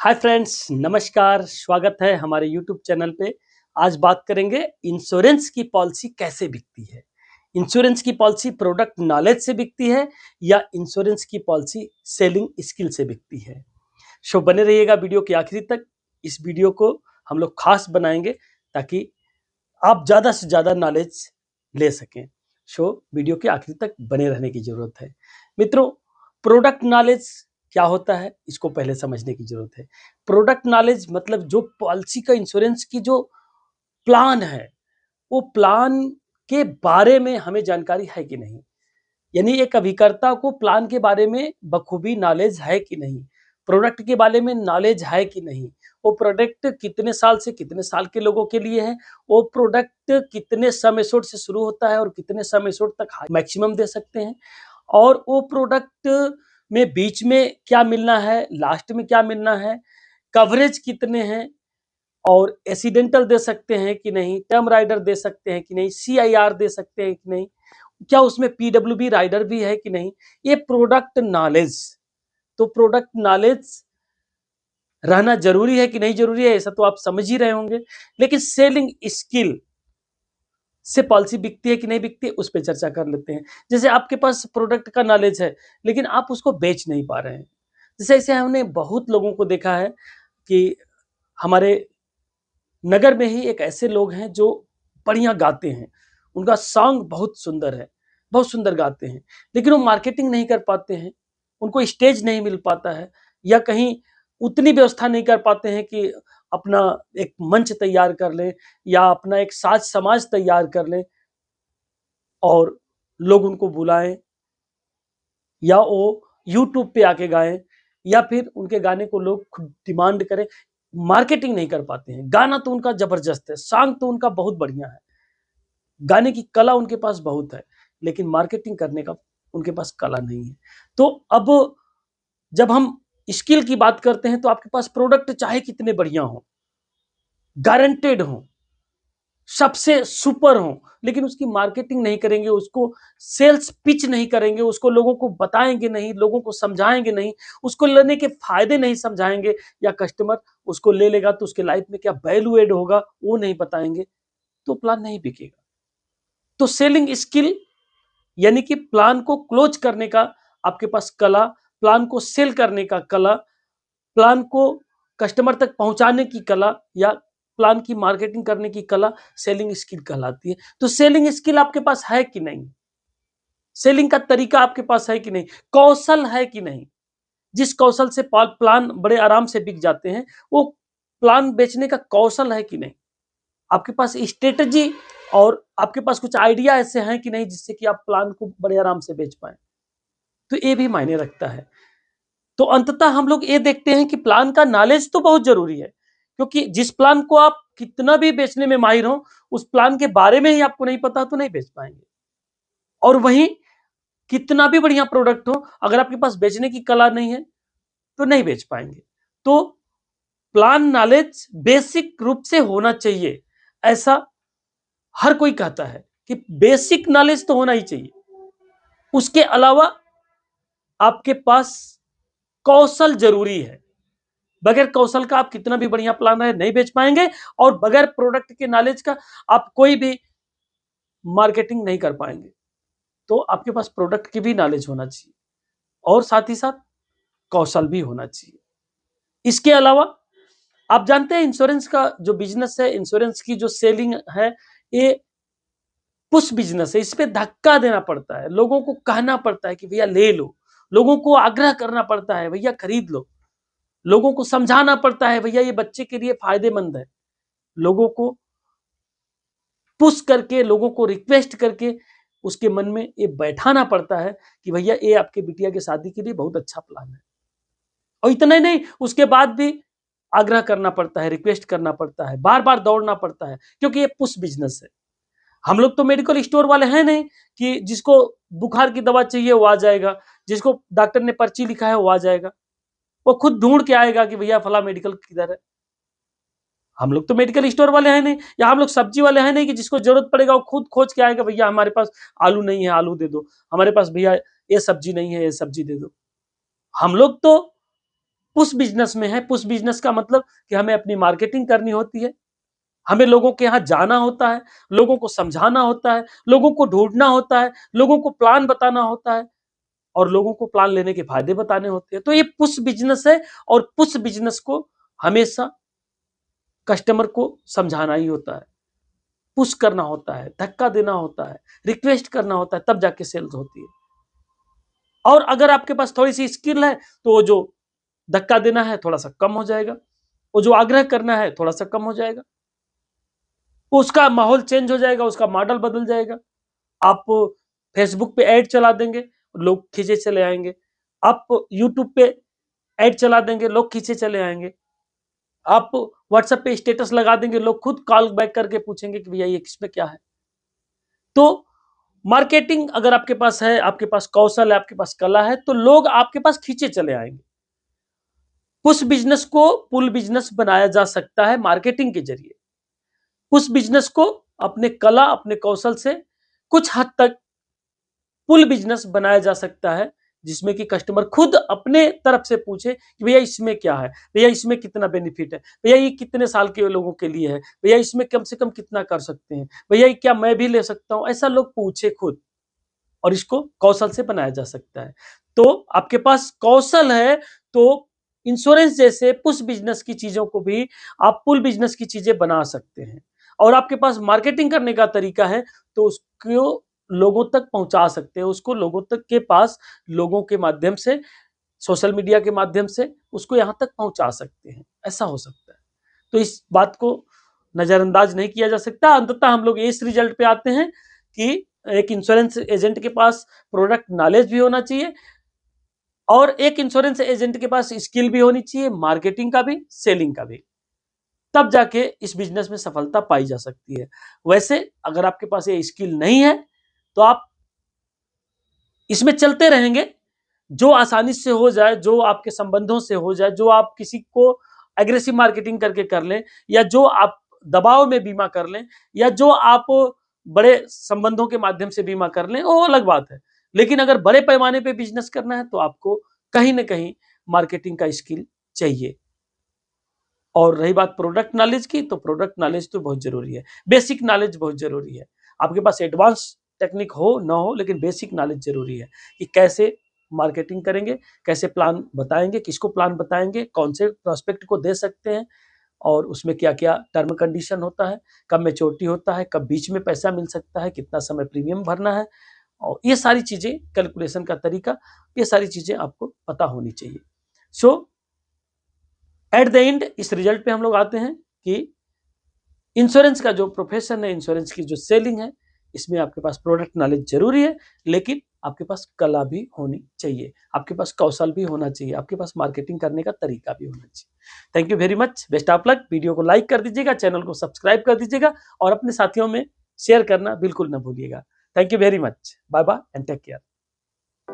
Hi friends, नमस्कार। स्वागत है हमारे यूट्यूब चैनल पे। आज बात करेंगे इंश्योरेंस की पॉलिसी कैसे बिकती है। इंश्योरेंस की पॉलिसी प्रोडक्ट नॉलेज से बिकती है या इंश्योरेंस की पॉलिसी सेलिंग स्किल से बिकती है। शो बने रहिएगा वीडियो के आखिरी तक। इस वीडियो को हम लोग खास बनाएंगे ताकि आप ज़्यादा से ज़्यादा नॉलेज ले सकें। शो वीडियो के आखिरी तक बने रहने की ज़रूरत है। मित्रों, प्रोडक्ट नॉलेज क्या होता है इसको पहले समझने की ज़रूरत है। प्रोडक्ट नॉलेज मतलब जो पॉलिसी का इंश्योरेंस की जो प्लान है, वो प्लान के बारे में हमें जानकारी है कि नहीं। यानी एक अभिकर्ता को प्लान के बारे में बखूबी नॉलेज है कि नहीं, प्रोडक्ट के बारे में नॉलेज है कि नहीं, वो प्रोडक्ट कितने साल से कितने साल के लोगों के लिए है, वो प्रोडक्ट कितने सम एश्योर्ड से शुरू होता है और कितने सम एश्योर्ड तक मैक्सिमम दे सकते हैं, और वो प्रोडक्ट में बीच में क्या मिलना है, लास्ट में क्या मिलना है, कवरेज कितने हैं, और एक्सीडेंटल दे सकते हैं कि नहीं, टर्म राइडर दे सकते हैं कि नहीं, CIR दे सकते हैं कि नहीं, क्या उसमें PWB राइडर भी है कि नहीं। ये प्रोडक्ट नॉलेज, तो प्रोडक्ट नॉलेज रहना जरूरी है कि नहीं जरूरी है, ऐसा तो आप समझ ही रहे होंगे। लेकिन सेलिंग स्किल से पॉलिसी बिकती है कि नहीं बिकती है, उस पर चर्चा कर लेते हैं। जैसे आपके पास प्रोडक्ट का नॉलेज है लेकिन आप उसको बेच नहीं पा रहे हैं। जैसे ऐसे हमने बहुत लोगों को देखा है कि हमारे नगर में ही एक ऐसे लोग हैं जो बढ़िया गाते हैं, उनका सॉन्ग बहुत सुंदर है, बहुत सुंदर गाते हैं, लेकिन वो मार्केटिंग नहीं कर पाते हैं, उनको स्टेज नहीं मिल पाता है, या कहीं उतनी व्यवस्था नहीं कर पाते हैं कि अपना एक मंच तैयार कर लें या अपना एक साज समाज तैयार कर लें और लोग उनको बुलाएं, या वो यूट्यूब पे आके गाएं, या फिर उनके गाने को लोग खुद डिमांड करें। मार्केटिंग नहीं कर पाते हैं। गाना तो उनका जबरदस्त है, सॉन्ग तो उनका बहुत बढ़िया है, गाने की कला उनके पास बहुत है, लेकिन मार्केटिंग करने का उनके पास कला नहीं है। तो अब जब हम स्किल की बात करते हैं तो आपके पास प्रोडक्ट चाहे कितने बढ़िया हो, गारंटेड हो, सबसे सुपर हो, लेकिन उसकी मार्केटिंग नहीं करेंगे, उसको सेल्स पिच नहीं करेंगे, उसको लोगों को बताएंगे नहीं, लोगों को समझाएंगे नहीं, उसको लेने के फायदे नहीं समझाएंगे, या कस्टमर उसको ले लेगा तो उसके लाइफ में क्या वैल्यू एड होगा वो नहीं बताएंगे, तो प्लान नहीं बिकेगा। तो सेलिंग स्किल यानी कि प्लान को क्लोज करने का आपके पास कला, प्लान को सेल करने का कला, प्लान को कस्टमर तक पहुंचाने की कला, या प्लान की मार्केटिंग करने की कला सेलिंग स्किल कहलाती है। तो सेलिंग स्किल आपके पास है कि नहीं, सेलिंग का तरीका आपके पास है कि नहीं, कौशल है कि नहीं। जिस कौशल से प्लान बड़े आराम से बिक जाते हैं, वो प्लान बेचने का कौशल है कि नहीं, आपके पास स्ट्रेटजी और आपके पास कुछ आइडिया ऐसे हैं कि नहीं जिससे कि आप प्लान को बड़े आराम से बेच पाए। तो ये भी मायने रखता है। तो अंततः हम लोग ये देखते हैं कि प्लान का नॉलेज तो बहुत जरूरी है, क्योंकि जिस प्लान को आप कितना भी बेचने में माहिर हो, उस प्लान के बारे में ही आपको नहीं पता तो नहीं बेच पाएंगे। और वहीं कितना भी बढ़िया प्रोडक्ट हो, अगर आपके पास बेचने की कला नहीं है तो नहीं बेच पाएंगे। तो प्लान नॉलेज बेसिक रूप से होना चाहिए, ऐसा हर कोई कहता है कि बेसिक नॉलेज तो होना ही चाहिए। उसके अलावा आपके पास कौशल जरूरी है। बगैर कौशल का आप कितना भी बढ़िया प्लान है नहीं बेच पाएंगे, और बगैर प्रोडक्ट के नॉलेज का आप कोई भी मार्केटिंग नहीं कर पाएंगे। तो आपके पास प्रोडक्ट की भी नॉलेज होना चाहिए और साथ ही साथ कौशल भी होना चाहिए। इसके अलावा आप जानते हैं इंश्योरेंस का जो बिजनेस है, इंश्योरेंस की जो सेलिंग है, ये पुश बिजनेस है। इस पे धक्का देना पड़ता है, लोगों को कहना पड़ता है कि भैया ले लो, लोगों को आग्रह करना पड़ता है भैया खरीद लो, लोगों को समझाना पड़ता है भैया ये बच्चे के लिए फायदेमंद है, लोगों को पुश करके, लोगों को रिक्वेस्ट करके उसके मन में ये बैठाना पड़ता है कि भैया ये आपके बिटिया की शादी के लिए बहुत अच्छा प्लान है। और इतना ही नहीं, उसके बाद भी आग्रह करना पड़ता है, रिक्वेस्ट करना पड़ता है, बार बार दौड़ना पड़ता है, क्योंकि ये पुश बिजनेस है। हम लोग तो मेडिकल स्टोर वाले हैं नहीं कि जिसको बुखार की दवा चाहिए वो आ जाएगा, जिसको डॉक्टर ने पर्ची लिखा है वो आ जाएगा, वो खुद ढूंढ के आएगा कि भैया फला मेडिकल किधर है। हम लोग तो मेडिकल स्टोर वाले हैं नहीं, या हम लोग सब्जी वाले हैं नहीं कि जिसको जरूरत पड़ेगा वो खुद खोज के आएगा, भैया हमारे पास आलू नहीं है आलू दे दो, हमारे पास भैया ये सब्जी नहीं है ये सब्जी दे दो। हम लोग तो पुश बिजनेस में है। पुश बिजनेस का मतलब कि हमें अपनी मार्केटिंग करनी होती है, हमें लोगों के यहाँ जाना होता है, लोगों को समझाना होता है, लोगों को ढूंढना होता है, लोगों को प्लान बताना होता है और लोगों को प्लान लेने के फायदे बताने होते हैं। तो ये पुश बिजनेस है और पुश बिजनेस को हमेशा कस्टमर को समझाना ही होता है, पुश करना होता है, धक्का देना होता है, रिक्वेस्ट करना होता है, तब जाके सेल्स होती है। और अगर आपके पास थोड़ी सी स्किल है तो वो जो धक्का देना है थोड़ा सा कम हो जाएगा, वो जो आग्रह करना है थोड़ा सा कम हो जाएगा, उसका माहौल चेंज हो जाएगा, उसका मॉडल बदल जाएगा। आप फेसबुक पे ऐड चला देंगे, लोग खींचे चले आएंगे। आप यूट्यूब पे ऐड चला देंगे, लोग खींचे चले आएंगे। आप व्हाट्सएप पे स्टेटस लगा देंगे, लोग खुद कॉल बैक करके पूछेंगे कि भैया ये इसमें क्या है। तो मार्केटिंग अगर आपके पास है, आपके पास कौशल है, आपके पास कला है, तो लोग आपके पास खींचे चले आएंगे। पुश बिजनेस को पुल बिजनेस बनाया जा सकता है मार्केटिंग के जरिए। पुश बिजनेस को अपने कला, अपने कौशल से कुछ हद तक पुल बिजनेस बनाया जा सकता है, जिसमें कि कस्टमर खुद अपने तरफ से पूछे कि भैया इसमें क्या है, भैया इसमें कितना बेनिफिट है, भैया ये कितने साल के लोगों के लिए है, भैया इसमें कम से कम कितना कर सकते हैं, भैया क्या मैं भी ले सकता हूं। ऐसा लोग पूछे खुद, और इसको कौशल से बनाया जा सकता है। तो आपके पास कौशल है तो इंश्योरेंस जैसे पुश बिजनेस की चीजों को भी आप पुल बिजनेस की चीजें बना सकते हैं। और आपके पास मार्केटिंग करने का तरीका है तो उसको लोगों तक पहुंचा सकते हैं, उसको लोगों तक के पास, लोगों के माध्यम से, सोशल मीडिया के माध्यम से उसको यहां तक पहुंचा सकते हैं। ऐसा हो सकता है। तो इस बात को नजरअंदाज नहीं किया जा सकता। अंततः हम लोग इस रिजल्ट पे आते हैं कि एक इंश्योरेंस एजेंट के पास प्रोडक्ट नॉलेज भी होना चाहिए और एक इंश्योरेंस एजेंट के पास स्किल भी होनी चाहिए, मार्केटिंग का भी, सेलिंग का भी। तब जाके इस बिजनेस में सफलता पाई जा सकती है। वैसे अगर आपके पास ये स्किल नहीं है तो आप इसमें चलते रहेंगे, जो आसानी से हो जाए, जो आपके संबंधों से हो जाए, जो आप किसी को एग्रेसिव मार्केटिंग करके कर लें, या जो आप दबाव में बीमा कर लें, या जो आप बड़े संबंधों के माध्यम से बीमा कर लें, वो अलग बात है। लेकिन अगर बड़े पैमाने पे बिजनेस करना है तो आपको कहीं ना कहीं मार्केटिंग का स्किल चाहिए। और रही बात प्रोडक्ट नॉलेज की, तो प्रोडक्ट नॉलेज तो बहुत जरूरी है, बेसिक नॉलेज बहुत जरूरी है। आपके पास एडवांस टेक्निक हो ना हो, लेकिन बेसिक नॉलेज जरूरी है कि कैसे मार्केटिंग करेंगे, कैसे प्लान बताएंगे, किसको प्लान बताएंगे, कौन से प्रोस्पेक्ट को दे सकते हैं, और उसमें क्या क्या टर्म कंडीशन होता है, कब मैच्योरिटी होता है, कब बीच में पैसा मिल सकता है, कितना समय प्रीमियम भरना है, और ये सारी चीजें, कैलकुलेशन का तरीका, ये सारी चीजें आपको पता होनी चाहिए। सो एट द एंड इस रिजल्ट पे हम लोग आते हैं कि इंश्योरेंस का जो प्रोफेशन है, इंश्योरेंस की जो सेलिंग है, इसमें आपके पास प्रोडक्ट नॉलेज जरूरी है, लेकिन आपके पास कला भी होनी चाहिए, आपके पास कौशल भी होना चाहिए, आपके पास मार्केटिंग करने का तरीका भी होना चाहिए। Thank you very much, best of luck. Video को लाइक कर दीजिएगा, चैनल को सब्सक्राइब कर दीजिएगा और अपने साथियों में शेयर करना बिल्कुल ना भूलिएगा। Thank you very much, bye bye and take care.